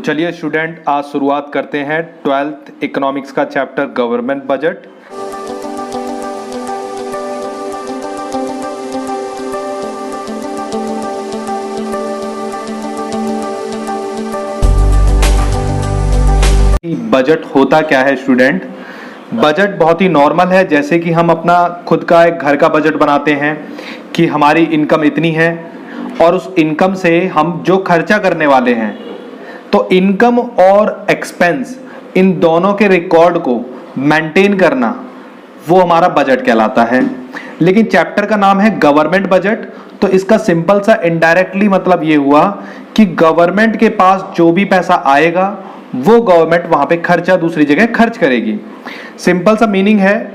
चलिए स्टूडेंट, आज शुरुआत करते हैं 12th इकोनॉमिक्स का चैप्टर गवर्नमेंट बजट। बजट होता क्या है स्टूडेंट? बजट बहुत ही नॉर्मल है, जैसे कि हम अपना खुद का एक घर का बजट बनाते हैं कि हमारी इनकम इतनी है और उस इनकम से हम जो खर्चा करने वाले हैं, तो इनकम और एक्सपेंस इन दोनों के रिकॉर्ड को मेंटेन करना वो हमारा बजट कहलाता है। लेकिन चैप्टर का नाम है गवर्नमेंट बजट, तो इसका सिंपल सा इनडायरेक्टली मतलब ये हुआ कि गवर्नमेंट के पास जो भी पैसा आएगा वो गवर्नमेंट वहां पे खर्चा दूसरी जगह खर्च करेगी। सिंपल सा मीनिंग है,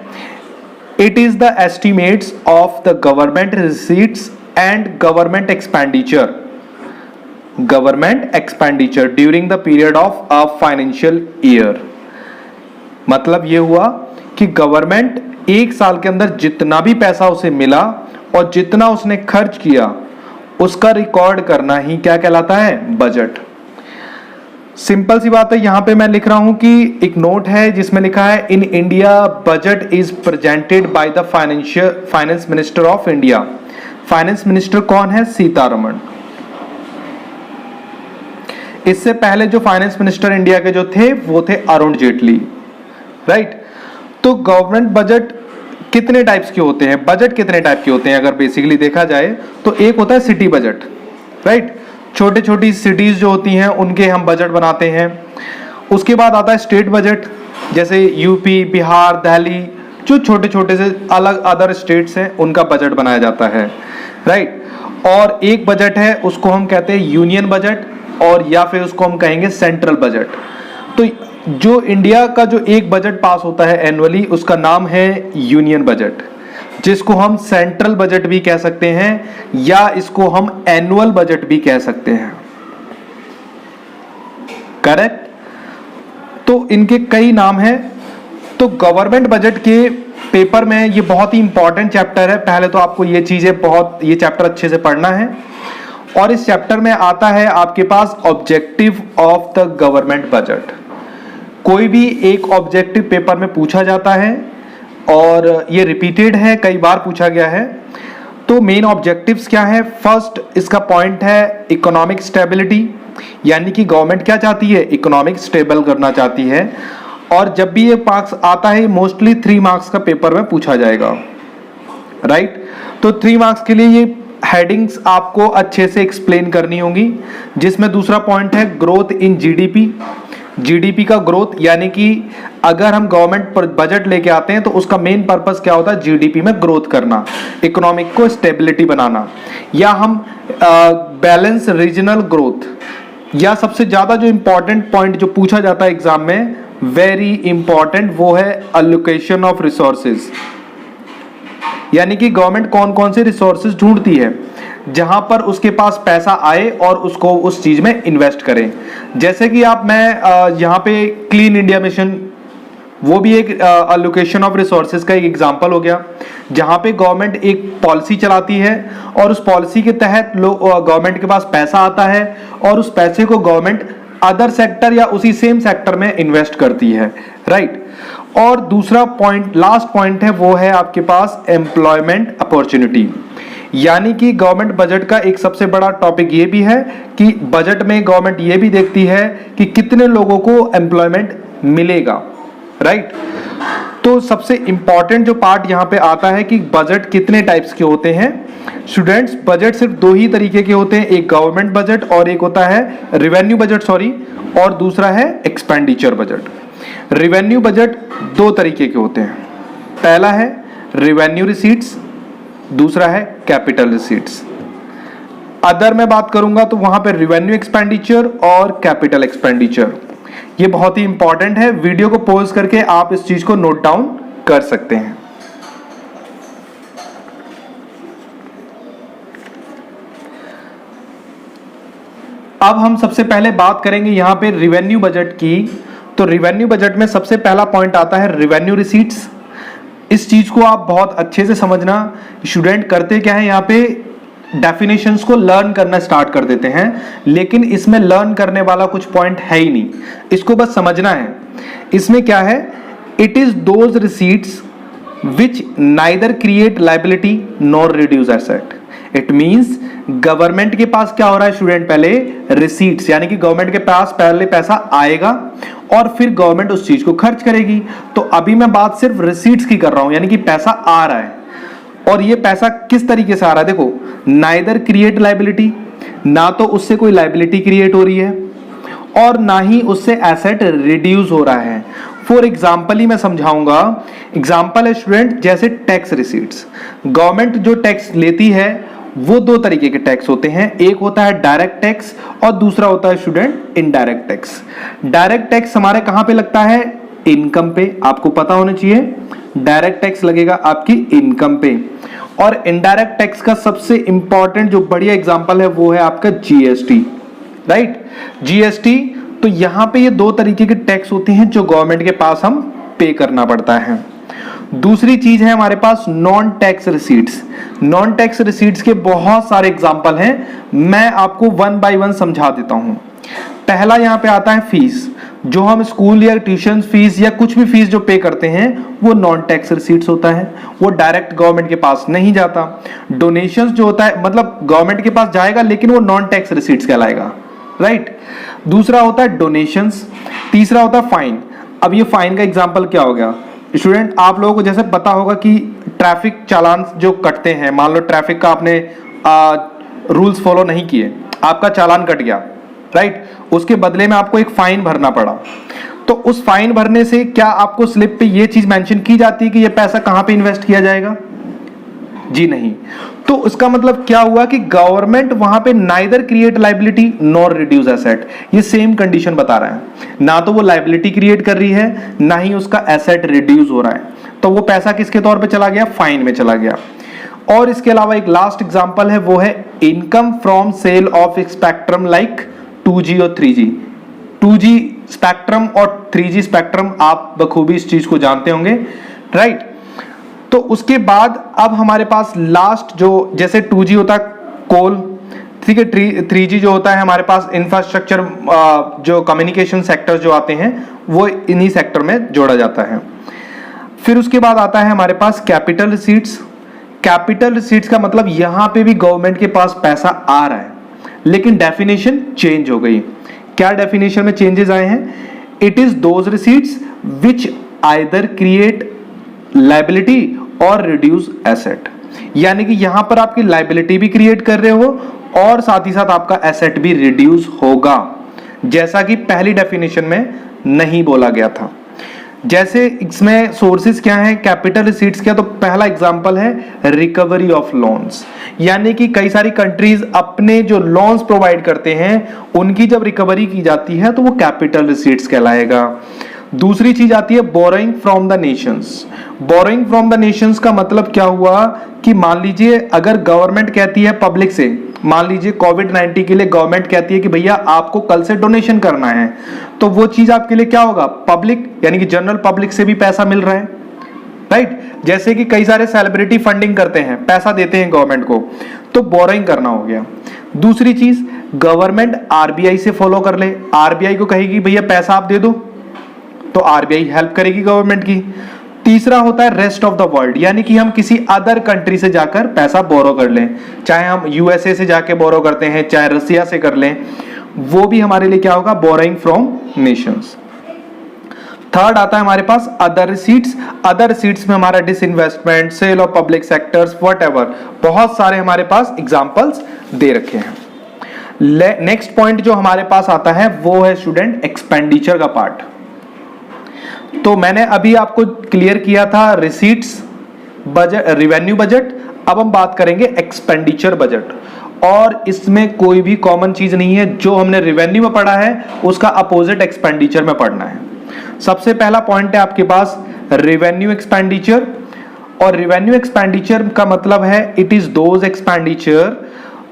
it is the estimates of the government receipts and government expenditure during the period of a financial year. मतलब ये हुआ कि गवर्नमेंट एक साल के अंदर जितना भी पैसा उसे मिला और जितना उसने खर्च किया उसका रिकॉर्ड करना ही क्या कहलाता है? बजट। सिंपल सी बात है, यहां पे मैं लिख रहा हूं कि एक नोट है जिसमें लिखा है in India budget is presented by the finance minister of India. Finance minister कौन है? सीतारमण। इससे पहले जो फाइनेंस मिनिस्टर इंडिया के जो थे वो थे अरुण जेटली, राइट। तो गवर्नमेंट बजट कितने टाइप्स के होते हैं? बजट कितने टाइप के होते हैं अगर बेसिकली देखा जाए तो एक होता है सिटी बजट, राइट। छोटी छोटी सिटीज जो होती हैं उनके हम बजट बनाते हैं। उसके बाद आता है स्टेट बजट, जैसे यूपी, बिहार, दिल्ली, जो छोटे छोटे से अलग अदर स्टेट्स हैं उनका बजट बनाया जाता है, राइट। और एक बजट है उसको हम कहते हैं यूनियन बजट, और या फिर उसको हम कहेंगे सेंट्रल बजट। तो जो इंडिया का जो एक बजट पास होता है एनुअली उसका नाम है यूनियन बजट, जिसको हम सेंट्रल बजट भी कह सकते हैं या इसको हम एनुअल बजट भी कह सकते हैं, करेक्ट। तो इनके कई नाम हैं। तो गवर्नमेंट बजट के पेपर में ये बहुत ही इंपॉर्टेंट चैप्टर है। पहले तो आपको ये चीजें ये चैप्टर अच्छे से पढ़ना है। और इस चैप्टर में आता है आपके पास objective of the government budget. कोई भी एक ऑब्जेक्टिव पेपर में पूछा जाता है और ये रिपीटेड है, कई बार पूछा गया है। तो मेन ऑब्जेक्टिव्स क्या है? फर्स्ट इसका पॉइंट है इकोनॉमिक स्टेबिलिटी, यानी कि गवर्नमेंट क्या चाहती है? इकोनॉमिक स्टेबल करना चाहती है। और जब भी ये मार्क्स आता है मोस्टली 3 मार्क्स का पेपर में पूछा जाएगा, राइट। तो 3 मार्क्स के लिए ये हेडिंग्स आपको अच्छे से एक्सप्लेन करनी होंगी, जिसमें दूसरा पॉइंट है ग्रोथ इन जीडीपी। जीडीपी का ग्रोथ, यानी कि अगर हम गवर्नमेंट पर बजट लेके आते हैं तो उसका मेन पर्पस क्या होता है? जीडीपी में ग्रोथ करना, इकोनॉमिक को स्टेबिलिटी बनाना, या हम बैलेंस रीजनल ग्रोथ, या सबसे ज्यादा जो इंपॉर्टेंट पॉइंट जो पूछा जाता है एग्जाम में, वेरी इंपॉर्टेंट, वो है अलोकेशन ऑफ रिसोर्सेज। यानी कि गवर्नमेंट कौन कौन से रिसोर्सेज ढूंढती है जहां पर उसके पास पैसा आए और उसको उस चीज में इन्वेस्ट करें। जैसे कि मैं यहाँ पे क्लीन इंडिया मिशन, वो भी एक अलोकेशन ऑफ रिसोर्सेज का एक एग्जांपल हो गया, जहां पे गवर्नमेंट एक पॉलिसी चलाती है और उस पॉलिसी के तहत गवर्नमेंट के पास पैसा आता है और उस पैसे को गवर्नमेंट अदर सेक्टर या उसी सेम सेक्टर में इन्वेस्ट करती है, राइट। और दूसरा पॉइंट, लास्ट पॉइंट है, वो है आपके पास एम्प्लॉयमेंट अपॉर्चुनिटी। यानी कि गवर्नमेंट बजट का एक सबसे बड़ा टॉपिक ये भी है कि बजट में गवर्नमेंट ये भी देखती है कि कितने लोगों को एम्प्लॉयमेंट मिलेगा, राइट। तो सबसे इंपॉर्टेंट जो पार्ट यहां पे आता है कि बजट कितने टाइप्स के होते हैं। स्टूडेंट्स, बजट सिर्फ 2 ही तरीके के होते हैं, एक गवर्नमेंट बजट और एक होता है रेवेन्यू बजट, सॉरी, और दूसरा है एक्सपेंडिचर बजट। रेवेन्यू बजट 2 तरीके के होते हैं, पहला है रेवेन्यू रिसीट्स, दूसरा है कैपिटल रिसीट्स। अदर मैं बात करूंगा तो वहां पे रेवेन्यू एक्सपेंडिचर और कैपिटल एक्सपेंडिचर, ये बहुत ही इंपॉर्टेंट है। वीडियो को पॉज करके आप इस चीज को नोट डाउन कर सकते हैं। अब हम सबसे पहले बात करेंगे यहां पे रेवेन्यू बजट की। तो रेवेन्यू बजट में सबसे पहला पॉइंट आता है रेवेन्यू रिसीट्स। इस चीज को आप बहुत अच्छे से समझना। स्टूडेंट करते क्या है, यहाँ पे डेफिनेशंस को लर्न करना स्टार्ट कर देते हैं, लेकिन इसमें लर्न करने वाला कुछ पॉइंट है ही नहीं, इसको बस समझना है। इसमें क्या है, it is those receipts which neither create liability nor reduce asset. It means government के पास क्या हो रहा है स्टूडेंट, पहले रिसीट्स, यानी कि गवर्नमेंट के पास पहले पैसा आएगा और फिर गवर्नमेंट उस चीज को खर्च करेगी। तो अभी मैं बात सिर्फ रिसीट्स की कर रहा हूं, यानी कि पैसा आ रहा है, और ये पैसा किस तरीके से आ रहा है, देखो, नाइदर क्रिएट लाइबिलिटी, ना तो उससे कोई लाइबिलिटी क्रिएट हो रही है और ना ही उससे एसेट रिड्यूस हो रहा है। फॉर एग्जाम्पल ही मैं समझाऊंगा। एग्जाम्पल है स्टूडेंट, जैसे टैक्स रिसीट्स। गवर्नमेंट जो टैक्स लेती है वो दो तरीके के टैक्स होते हैं, एक होता है डायरेक्ट टैक्स और दूसरा होता है student indirect tax. Direct tax हमारे कहां पे लगता है, इनकम पे, आपको पता होना चाहिए। डायरेक्ट टैक्स लगेगा आपकी इनकम पे, और इनडायरेक्ट टैक्स का सबसे इंपॉर्टेंट जो बढ़िया एग्जांपल है वो है आपका जीएसटी, राइट। जीएसटी, तो यहां पे ये दो तरीके के टैक्स होते हैं जो गवर्नमेंट के पास हम पे करना पड़ता है। दूसरी चीज है हमारे पास non tax receipts. Non tax receipts के बहुत सारे एग्जांपल हैं, मैं आपको वन बाय वन समझा देता हूं। पहला यहां पे आता है फीस, जो हम स्कूल या ट्यूशन फीस या कुछ भी फीस जो पे करते हैं वो नॉन टैक्स रिसीट्स होता है, वो डायरेक्ट गवर्नमेंट के पास नहीं जाता। डोनेशंस जो होता है, मतलब गवर्नमेंट के पास जाएगा लेकिन वो नॉन टैक्स रिसीट्स कहलाएगा, राइट। दूसरा होता है डोनेशंस, तीसरा होता है फाइन। अब ये फाइन का एग्जांपल क्या हो गया स्टूडेंट, आप लोगों को जैसे पता होगा कि ट्रैफिक चालान जो कटते हैं, मान लो ट्रैफिक का आपने रूल्स फॉलो नहीं किए, आपका चालान कट गया, राइट, उसके बदले में आपको एक फाइन भरना पड़ा। तो उस फाइन भरने से क्या आपको स्लिप पे ये चीज मेंशन की जाती है कि ये पैसा कहां पे इन्वेस्ट किया जाएगा? जी नहीं। तो उसका मतलब क्या हुआ कि गवर्नमेंट वहां पे neither create liability nor reduce asset, ये सेम कंडीशन बता रहा है, ना तो वो लाइबिलिटी क्रिएट कर रही है ना ही उसका एसेट रिड्यूस हो रहा है। तो वो पैसा किसके तौर पे चला गया, फाइन में चला गया। और इसके अलावा एक लास्ट एग्जांपल है, वो है income from sale of spectrum like 2G और 3G। 2G स्पेक्ट्रम और 3G स्पेक्ट्रम आप बखूबी इस चीज को जानते होंगे, राइट। तो उसके बाद अब हमारे पास लास्ट जो, जैसे 2G होता है कोल, ठीक है, 3G जो होता है हमारे पास इंफ्रास्ट्रक्चर, जो कम्युनिकेशन सेक्टर जो आते हैं वो इन्हीं सेक्टर में जोड़ा जाता है। फिर उसके बाद आता है हमारे पास कैपिटल रिसीट्स। कैपिटल रिसीट्स का मतलब यहां पे भी गवर्नमेंट के पास पैसा आ रहा है, लेकिन डेफिनेशन चेंज हो गई। क्या डेफिनेशन में चेंजेस आए हैं? It is those receipts which either create liability और रिड्यूस एसेट, यानी कि यहां पर आपकी लाइबिलिटी भी क्रिएट कर रहे हो और साथ ही साथ आपका एसेट भी रिड्यूस होगा, जैसा कि पहली डेफिनेशन में नहीं बोला गया था। जैसे इसमें सोर्सेस क्या हैं, कैपिटल रिसीट्स क्या, तो पहला एग्जांपल है रिकवरी ऑफ लोन्स, यानी कि कई सारी कंट्रीज अपने जो लोन्स प्रोवाइड करते हैं उनकी जब रिकवरी की जाती है तो वो कैपिटल रिसीट्स कहलाएगा। दूसरी चीज आती है borrowing from the Nations. Borrowing from the Nations का मतलब क्या हुआ कि मान लीजिए अगर गवर्नमेंट कहती है पब्लिक से, मान लीजिए कोविड-19 के लिए गवर्नमेंट कहती है कि भैया आपको कल से डोनेशन करना है, तो वो चीज आपके लिए क्या होगा, पब्लिक, यानी कि जनरल पब्लिक से भी पैसा मिल रहा है, राइट। जैसे कि कई सारे सेलिब्रिटी फंडिंग करते हैं, पैसा देते हैं गवर्नमेंट को, तो बोरोइंग करना हो गया। दूसरी चीज, गवर्नमेंट आरबीआई से फॉलो कर ले, आरबीआई को कहेगी भैया पैसा आप दे दो, तो आरबीआई हेल्प करेगी गवर्नमेंट की। तीसरा होता है रेस्ट ऑफ द वर्ल्ड, यानी कि हम किसी अदर कंट्री से जाकर पैसा बोरो कर लें, चाहे हम यूएसए से जाके बोरो करते हैं, चाहे रसिया से कर लें, वो भी हमारे लिए क्या होगा, बोरोइंग फ्रॉम नेशंस। थर्ड आता है हमारे पास अदर रिसीट्स। अदर रिसीट्स में हमारा disinvestment, sale of public sectors, whatever, बहुत सारे हमारे पास एग्जांपल्स दे रखे हैं। नेक्स्ट पॉइंट जो हमारे पास आता है वो है स्टूडेंट एक्सपेंडिचर का पार्ट। तो मैंने अभी आपको क्लियर किया था रिसीट्स, बजट, रिवेन्यू बजट। अब हम बात करेंगे एक्सपेंडिचर बजट, और इसमें कोई भी कॉमन चीज नहीं है, जो हमने रिवेन्यू में पढ़ा है उसका अपोजिट एक्सपेंडिचर में पढ़ना है। सबसे पहला पॉइंट है आपके पास रेवेन्यू एक्सपेंडिचर, और रेवेन्यू एक्सपेंडिचर का मतलब है it is those expenditure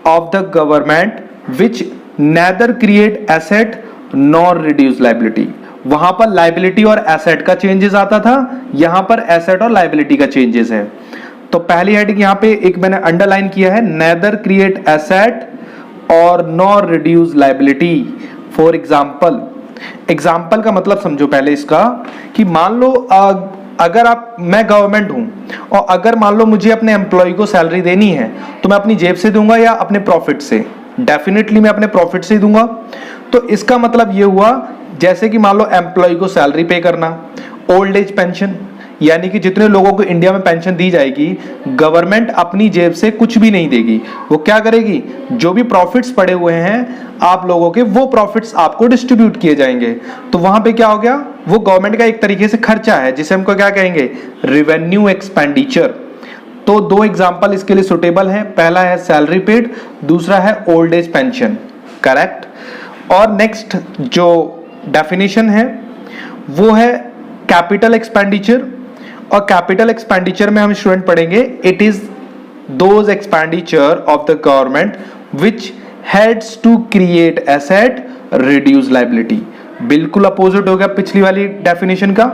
of the government which neither create asset nor reduce liability. वहां पर लाइबिलिटी और एसेट का चेंजेस आता था, यहां पर एसेट और लाइबिलिटी का चेंजेस है। तो पहली हेडिंग यहां पे एक मैंने अंडरलाइन किया है, नेदर क्रिएट एसेट और nor reduce liability. For example का मतलब समझो पहले इसका, कि मान लो अगर मैं गवर्नमेंट हूं और अगर मान लो मुझे अपने एम्प्लॉय को सैलरी देनी है तो मैं अपनी जेब से दूंगा या अपने प्रॉफिट से? डेफिनेटली मैं अपने प्रॉफिट से ही दूंगा। तो इसका मतलब ये हुआ, जैसे कि मान लो एम्प्लॉय को सैलरी पे करना, ओल्ड एज पेंशन, यानी कि जितने लोगों को इंडिया में पेंशन दी जाएगी, गवर्नमेंट अपनी जेब से कुछ भी नहीं देगी। वो क्या करेगी, जो भी प्रॉफिट्स पड़े हुए हैं आप लोगों के, वो प्रॉफिट्स आपको डिस्ट्रीब्यूट किए जाएंगे। तो वहां पे क्या हो गया, वो गवर्नमेंट का एक तरीके से खर्चा है, जिसे हमको क्या कहेंगे, रेवेन्यू एक्सपेंडिचर। तो दो एग्जांपल इसके लिए सुटेबल हैं, पहला है सैलरी पेड, दूसरा है ओल्ड एज पेंशन। करेक्ट। और नेक्स्ट जो डेफिनेशन है वो है कैपिटल एक्सपेंडिचर, और कैपिटल एक्सपेंडिचर में हम स्टूडेंट पढ़ेंगे, it is those expenditure of the government which heads to create asset reduce liability. बिल्कुल अपोजिट हो गया पिछली वाली डेफिनेशन का,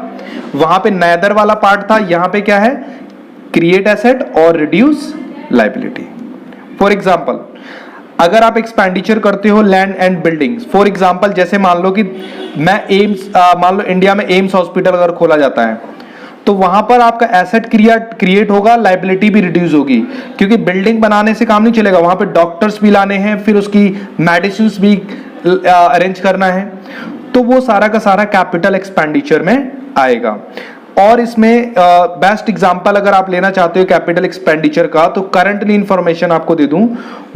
वहां पे नेदर वाला पार्ट था, यहां पे क्या है, क्रिएट एसेट और रिड्यूस लायबिलिटी। फॉर एग्जाम्पल अगर आप एक्सपेंडिचर करते हो land and buildings, for example जैसे मान लो कि मैं मान लो इंडिया में एम्स हॉस्पिटल अगर खोला जाता है तो वहां पर आपका एसेट क्रिएट होगा, लायबिलिटी भी रिड्यूस होगी, क्योंकि बिल्डिंग बनाने से काम नहीं चलेगा, वहां पे डॉक्टर्स भी लाने हैं, फिर उसकी मेडिसिन भी अरेंज करना है, तो वो सारा का सारा कैपिटल एक्सपेंडिचर में आएगा। और इसमें बेस्ट एग्जांपल अगर आप लेना चाहते हो कैपिटल एक्सपेंडिचर का, तो करंटली इंफॉर्मेशन आपको दे दूं,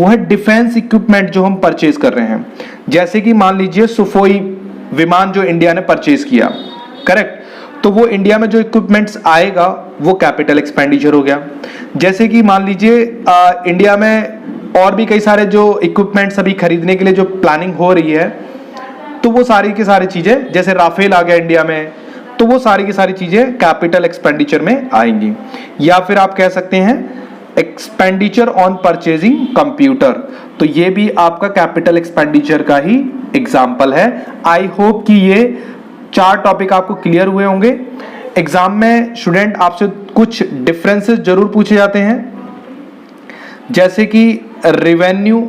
वो है डिफेंस इक्विपमेंट जो हम परचेज कर रहे हैं। जैसे कि मान लीजिए सुखोई विमान जो इंडिया ने परचेज किया, करेक्ट, तो वो इंडिया में जो इक्विपमेंट्स आएगा वो कैपिटल एक्सपेंडिचर हो गया। जैसे कि मान लीजिए इंडिया में और भी कई सारे जो इक्विपमेंट्स अभी खरीदने के लिए जो प्लानिंग हो रही है, तो वो सारी की सारी चीजें, जैसे राफेल आ गया इंडिया में, तो वो सारी की सारी चीजें कैपिटल एक्सपेंडिचर में आएंगी। या फिर आप कह सकते हैं एक्सपेंडिचर ऑन परचेजिंग कंप्यूटर, तो ये भी आपका कैपिटल एक्सपेंडिचर का ही एग्जाम्पल है। आई होप कि ये 4 टॉपिक आपको क्लियर हुए होंगे। एग्जाम में स्टूडेंट आपसे कुछ डिफरेंसेस जरूर पूछे जाते हैं, जैसे कि revenue,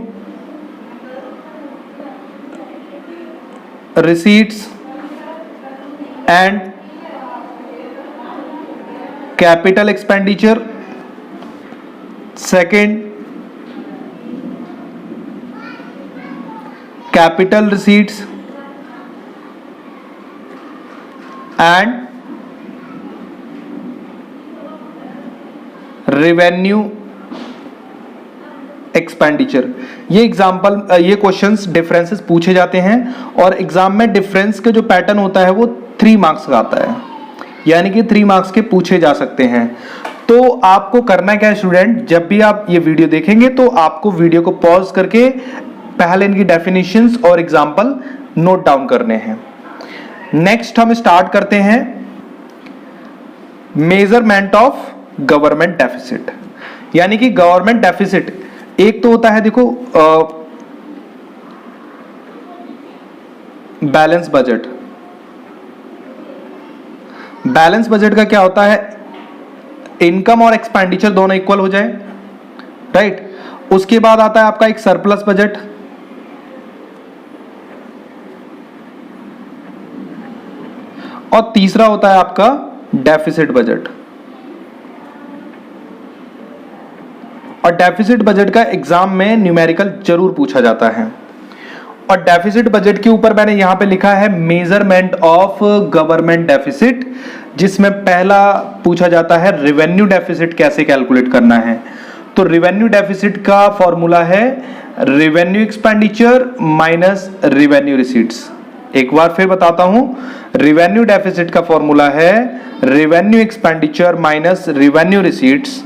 receipts and capital expenditure. Second, capital receipts and revenue expenditure. ये एग्जाम्पल, ये क्वेश्चंस डिफरेंसेस पूछे जाते हैं, और एग्जाम में डिफरेंस के जो पैटर्न होता है वो 3 मार्क्स का आता है, यानी कि 3 मार्क्स के पूछे जा सकते हैं। तो आपको करना क्या है स्टूडेंट, जब भी आप ये वीडियो देखेंगे तो आपको वीडियो को पॉज करके पहले इनकी डेफिनेशंस और एग्जाम्पल नोट डाउन करने हैं। नेक्स्ट हम स्टार्ट करते हैं मेजरमेंट ऑफ गवर्नमेंट डेफिसिट। यानी कि गवर्नमेंट डेफिसिट एक तो होता है, देखो बैलेंस बजट। बैलेंस बजट का क्या होता है, इनकम और एक्सपेंडिचर दोनों इक्वल हो जाए, राइट। उसके बाद आता है आपका एक सरप्लस बजट, और तीसरा होता है आपका डेफिसिट बजट। और डेफिसिट बजट का एग्जाम में न्यूमेरिकल जरूर पूछा जाता है। और डेफिसिट बजट के ऊपर मैंने यहां पे लिखा है मेजरमेंट ऑफ गवर्नमेंट डेफिसिट, जिसमें पहला पूछा जाता है रेवेन्यू डेफिसिट कैसे कैलकुलेट करना है। तो रेवेन्यू डेफिसिट का फॉर्मूला है revenue expenditure minus revenue receipts. एक बार फिर बताता हूं, रेवेन्यू डेफिसिट का फॉर्मूला है revenue expenditure minus revenue receipts.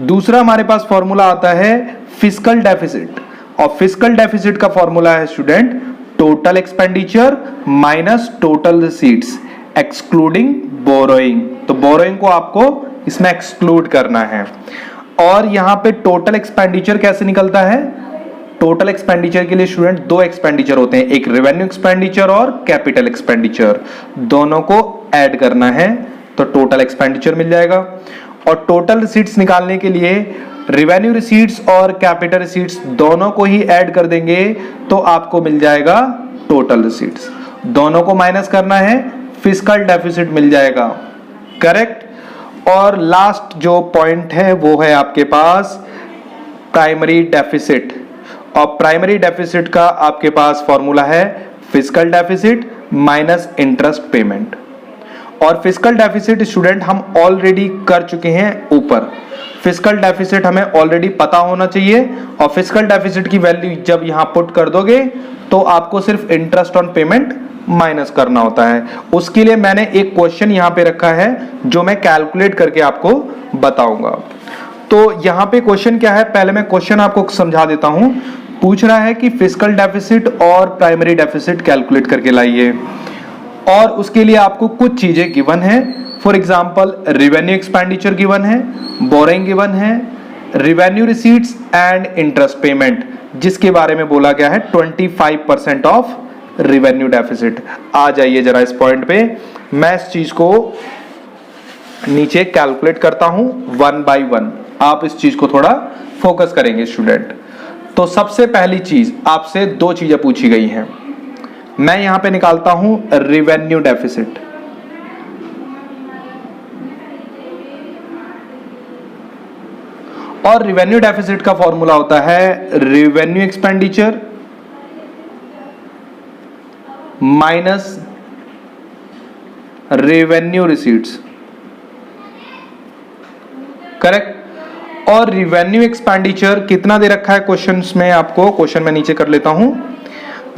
दूसरा हमारे पास फॉर्मूला आता है फिस्कल डेफिसिट, और फिस्कल डेफिसिट का फॉर्मूला है student total expenditure minus total receipts excluding borrowing. तो बोरोइंग को आपको इसमें एक्सक्लूड करना है। और यहां पे टोटल एक्सपेंडिचर कैसे निकलता है, टोटल एक्सपेंडिचर के लिए स्टूडेंट 2 एक्सपेंडिचर होते हैं, एक रेवेन्यू एक्सपेंडिचर और कैपिटल एक्सपेंडिचर, दोनों को ऐड करना है तो टोटल एक्सपेंडिचर मिल जाएगा। और टोटल रिसीट्स निकालने के लिए रिवेन्यू रिसीट्स और कैपिटल रिसीट्स दोनों को ही ऐड कर देंगे तो आपको मिल जाएगा टोटल रिसीट्स। दोनों को माइनस करना है, फिस्कल डेफिसिट मिल जाएगा। करेक्ट। और लास्ट जो पॉइंट है वो है आपके पास प्राइमरी डेफिसिट, और प्राइमरी डेफिसिट का आपके पास फॉर्मूला है fiscal deficit minus interest payment. और फिस्कल डेफिसिट स्टूडेंट हम ऑलरेडी कर चुके हैं ऊपर। फिस्कल डेफिसिट हमें ऑलरेडी पता होना चाहिए, और फिस्कल डेफिसिट की वैल्यू जब यहां पुट कर दोगे तो आपको सिर्फ इंटरेस्ट ऑन पेमेंट माइनस करना होता है। उसके लिए मैंने एक क्वेश्चन यहां पे रखा है जो मैं कैलकुलेट करके आपको बताऊंगा। तो यहां पे क्वेश्चन क्या है, पहले मैं क्वेश्चन आपको समझा देता हूं। पूछ रहा है कि फिस्कल डेफिसिट और प्राइमरी डेफिसिट कैलकुलेट करके लाइए, और उसके लिए आपको कुछ चीजें गिवन है। For example revenue expenditure given है, बोरिंग गिवन है, revenue receipts and interest payment, जिसके बारे में बोला गया है 25% ऑफ रिवेन्यू डेफिसिट। आ जाइए जरा इस पॉइंट पे, मैं इस चीज को नीचे कैलकुलेट करता हूं 1 by 1। आप इस चीज को थोड़ा फोकस करेंगे स्टूडेंट। तो सबसे पहली चीज आपसे दो चीजें पूछी गई हैं। मैं यहां पे निकालता हूं रिवेन्यू डेफिसिट, और रिवेन्यू डेफिसिट का फॉर्मूला होता है revenue expenditure minus revenue receipts. Correct. और रिवेन्यू एक्सपेंडिचर कितना दे रखा है क्वेश्चंस में आपको, क्वेश्चन में नीचे कर लेता हूं।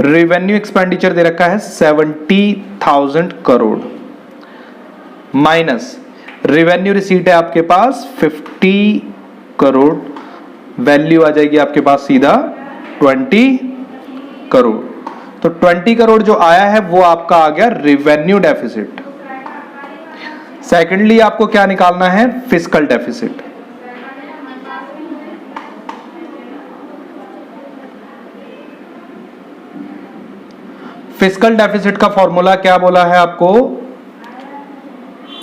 रिवेन्यू एक्सपेंडिचर दे रखा है 70,000 करोड़ माइनस रिवेन्यू रिसीट है आपके पास 50 करोड़, वैल्यू आ जाएगी आपके पास सीधा 20 करोड़। तो 20 करोड़ जो आया है वो आपका आ गया रिवेन्यू डेफिसिट। सेकेंडली आपको क्या निकालना है, फिस्कल डेफिसिट। फिस्कल डेफिसिट का फॉर्मूला क्या बोला है आपको,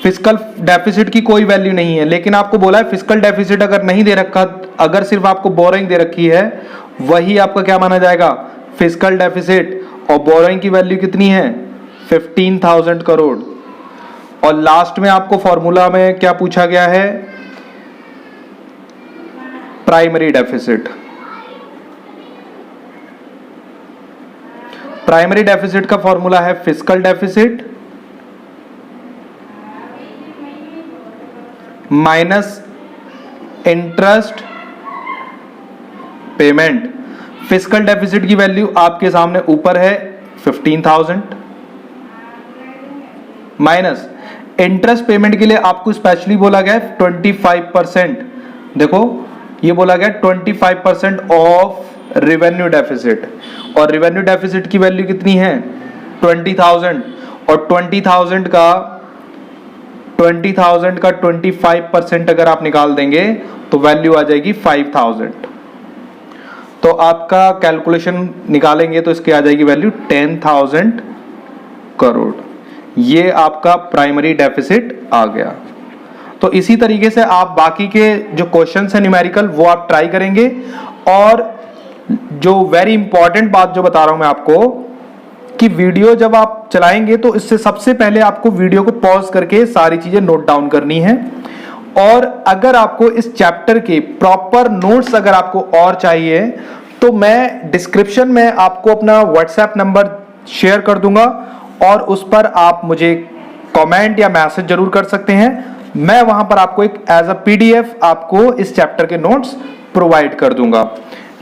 फिस्कल डेफिसिट की कोई वैल्यू नहीं है, लेकिन आपको बोला है फिस्कल डेफिसिट अगर नहीं दे रखा, अगर सिर्फ आपको बोरोइंग दे रखी है, वही आपका क्या माना जाएगा, फिस्कल डेफिसिट। और बोरोइंग की वैल्यू कितनी है 15,000 करोड़। और लास्ट में आपको फॉर्मूला में क्या पूछा गया है, प्राइमरी डेफिसिट। प्राइमरी डेफिसिट का फॉर्मूला है fiscal deficit minus interest payment. Fiscal deficit की वैल्यू आपके सामने ऊपर है 15,000 माइनस इंटरेस्ट पेमेंट के लिए आपको स्पेशली बोला गया है 25%। देखो ये बोला गया 25% ऑफ रेवेन्यू डेफिसिट, और रेवेन्यू डेफिसिट की वैल्यू कितनी है 20,000, और 20,000 का 25% अगर आप निकाल देंगे तो वैल्यू आ जाएगी 5,000। तो आपका कैलकुलेशन निकालेंगे तो इसकी आ जाएगी वैल्यू 10,000 करोड़। ये आपका प्राइमरी डेफिसिट आ गया। तो इसी तरीके से आप बाकी के जो क्वेश्चंस हैं न्यूमेरिकल वो आप ट्राई करेंगे। और जो वेरी इंपॉर्टेंट बात जो बता रहा हूं मैं आपको, कि वीडियो जब आप चलाएंगे तो इससे सबसे पहले आपको वीडियो को पॉज करके सारी चीजें नोट डाउन करनी है। और अगर आपको इस चैप्टर के प्रॉपर नोट्स अगर आपको और चाहिए तो मैं डिस्क्रिप्शन में आपको अपना व्हाट्सएप नंबर शेयर कर दूंगा, और उस पर आप मुझे कमेंट या मैसेज जरूर कर सकते हैं। मैं वहां पर आपको एक एज अ पीडीएफ आपको इस चैप्टर के नोट्स प्रोवाइड कर दूंगा।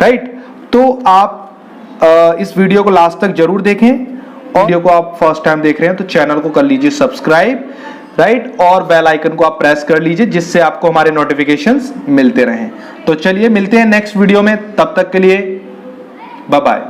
राइट। तो आप इस वीडियो को लास्ट तक जरूर देखें, और वीडियो को आप फर्स्ट टाइम देख रहे हैं तो चैनल को कर लीजिए सब्सक्राइब। राइट। और बेल आइकन को आप प्रेस कर लीजिए जिससे आपको हमारे नोटिफिकेशंस मिलते रहें। तो चलिए मिलते हैं नेक्स्ट वीडियो में, तब तक के लिए बाय बाय।